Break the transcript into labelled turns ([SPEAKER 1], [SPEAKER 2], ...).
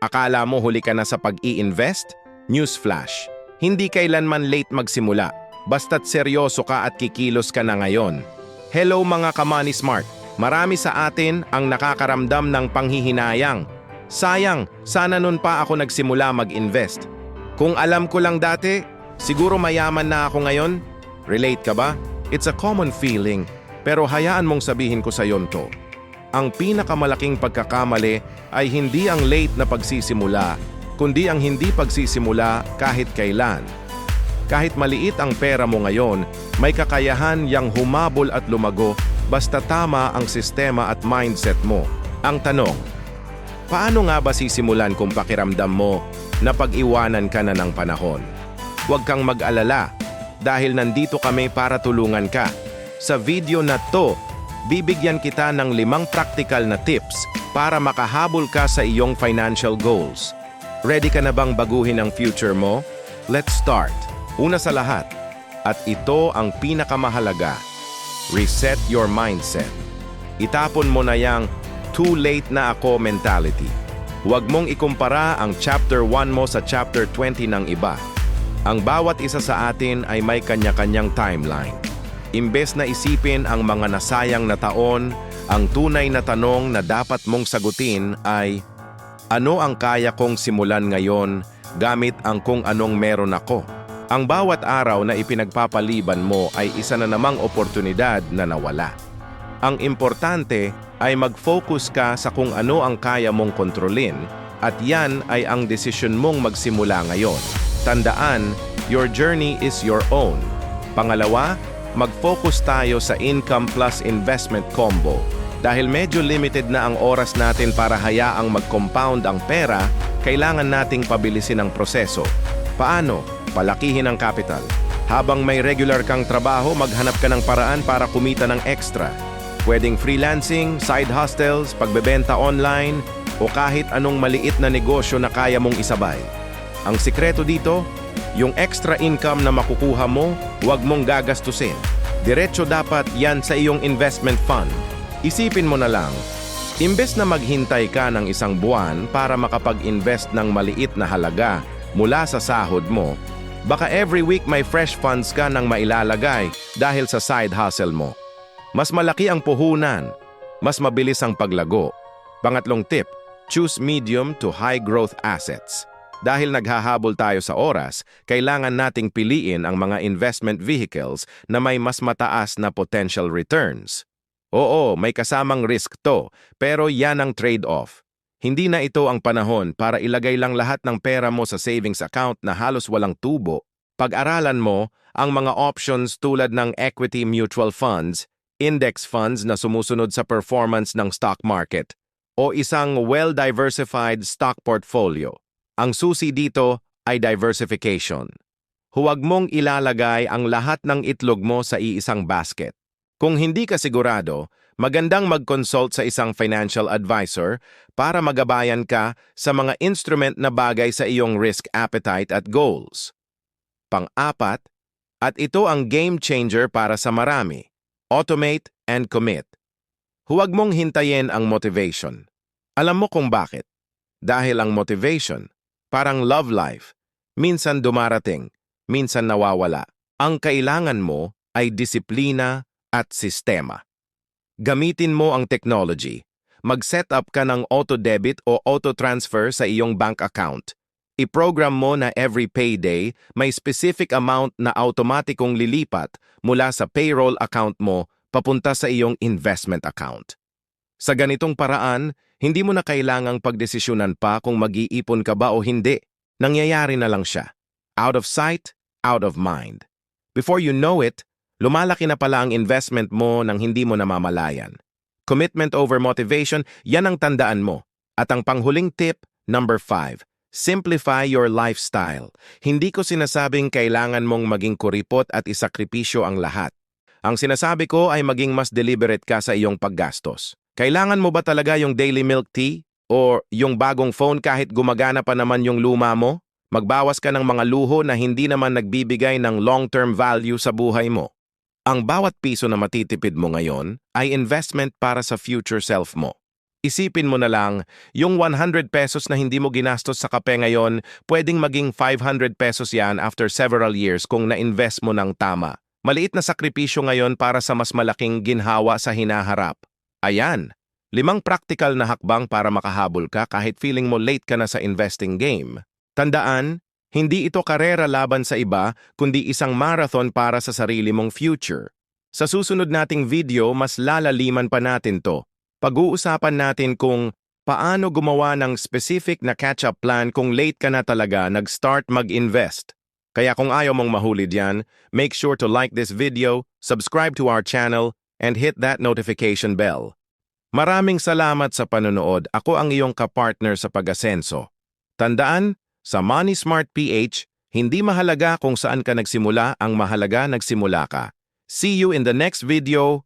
[SPEAKER 1] Akala mo huli ka na sa pag-i-invest? Newsflash, hindi kailanman late magsimula. Basta't seryoso ka at kikilos ka na ngayon. Hello mga ka-Money Smart! Marami sa atin ang nakakaramdam ng panghihinayang. Sayang, sana nun pa ako nagsimula mag-invest. Kung alam ko lang dati, siguro mayaman na ako ngayon. Relate ka ba? It's a common feeling, pero hayaan mong sabihin ko sa yon to. Ang pinakamalaking pagkakamali ay hindi ang late na pagsisimula, kundi ang hindi pagsisimula kahit kailan. Kahit maliit ang pera mo ngayon, may kakayahan yang humabol at lumago basta tama ang sistema at mindset mo. Ang tanong, paano nga ba sisimulan kung pakiramdam mo na pag-iwanan ka na ng panahon? Huwag kang mag-alala dahil nandito kami para tulungan ka. Sa video na to, bibigyan kita ng 5 practical na tips para makahabol ka sa iyong financial goals. Ready ka na bang baguhin ang future mo? Let's start. Una sa lahat, at ito ang pinakamahalaga, reset your mindset. Itapon mo na yang too late na ako mentality. Huwag mong ikumpara ang chapter 1 mo sa chapter 20 ng iba. Ang bawat isa sa atin ay may kanya-kanyang timeline. Imbes na isipin ang mga nasayang na taon, ang tunay na tanong na dapat mong sagutin ay, ano ang kaya kong simulan ngayon gamit ang kung anong meron ako? Ang bawat araw na ipinagpapaliban mo ay isa na namang oportunidad na nawala. Ang importante ay mag-focus ka sa kung ano ang kaya mong kontrolin at yan ay ang desisyon mong magsimula ngayon. Tandaan, your journey is your own. Pangalawa, mag-focus tayo sa income plus investment combo. Dahil medyo limited na ang oras natin para hayaang mag-compound ang pera, kailangan nating pabilisin ang proseso. Paano? Palakihin ang capital. Habang may regular kang trabaho, maghanap ka ng paraan para kumita ng extra. Pwedeng freelancing, side hustles, pagbebenta online, o kahit anong maliit na negosyo na kaya mong isabay. Ang sikreto dito, yung extra income na makukuha mo, huwag mong gagastusin. Diretso dapat yan sa iyong investment fund. Isipin mo na lang, imbes na maghintay ka ng isang buwan para makapag-invest ng maliit na halaga mula sa sahod mo, baka every week may fresh funds ka nang mailalagay dahil sa side hustle mo. Mas malaki ang puhunan, mas mabilis ang paglago. Pangatlong tip, choose medium to high growth assets. Dahil naghahabol tayo sa oras, kailangan nating piliin ang mga investment vehicles na may mas mataas na potential returns. Oo, may kasamang risk to, pero yan ang trade-off. Hindi na ito ang panahon para ilagay lang lahat ng pera mo sa savings account na halos walang tubo. Pag-aralan mo ang mga options tulad ng equity mutual funds, index funds na sumusunod sa performance ng stock market, o isang well-diversified stock portfolio. Ang susi dito ay diversification. Huwag mong ilalagay ang lahat ng itlog mo sa iisang basket. Kung hindi ka sigurado, magandang mag-consult sa isang financial advisor para magabayan ka sa mga instrument na bagay sa iyong risk appetite at goals. Pang-apat, at ito ang game changer para sa marami, automate and commit. Huwag mong hintayin ang motivation. Alam mo kung bakit? Dahil ang motivation, parang love life, minsan dumarating, minsan nawawala. Ang kailangan mo ay disiplina at sistema. Gamitin mo ang technology. Mag-set up ka ng auto-debit o auto-transfer sa iyong bank account. I-program mo na every payday may specific amount na automatikong lilipat mula sa payroll account mo papunta sa iyong investment account. Sa ganitong paraan, hindi mo na kailangang pagdesisyonan pa kung mag-iipon ka ba o hindi. Nangyayari na lang siya. Out of sight, out of mind. Before you know it, lumalaki na pala ang investment mo nang hindi mo namamalayan. Commitment over motivation, yan ang tandaan mo. At ang panghuling tip, number 5, simplify your lifestyle. Hindi ko sinasabing kailangan mong maging kuripot at isakripisyo ang lahat. Ang sinasabi ko ay maging mas deliberate ka sa iyong paggastos. Kailangan mo ba talaga yung daily milk tea? O yung bagong phone kahit gumagana pa naman yung luma mo? Magbawas ka ng mga luho na hindi naman nagbibigay ng long-term value sa buhay mo. Ang bawat piso na matitipid mo ngayon ay investment para sa future self mo. Isipin mo na lang, yung 100 pesos na hindi mo ginastos sa kape ngayon, pwedeng maging 500 pesos yan after several years kung na-invest mo ng tama. Maliit na sakripisyo ngayon para sa mas malaking ginhawa sa hinaharap. Ayan, 5 practical na hakbang para makahabol ka kahit feeling mo late ka na sa investing game. Tandaan, hindi ito karera laban sa iba, kundi isang marathon para sa sarili mong future. Sa susunod nating video, mas lalaliman pa natin to. Pag-uusapan natin kung paano gumawa ng specific na catch-up plan kung late ka na talaga nag-start mag-invest. Kaya kung ayaw mong mahuli diyan, make sure to like this video, subscribe to our channel, and hit that notification bell. Maraming salamat sa panonood. Ako ang iyong kapartner sa pag-asenso. Tandaan, sa Money Smart PH, hindi mahalaga kung saan ka nagsimula, ang mahalaga nagsimula ka. See you in the next video.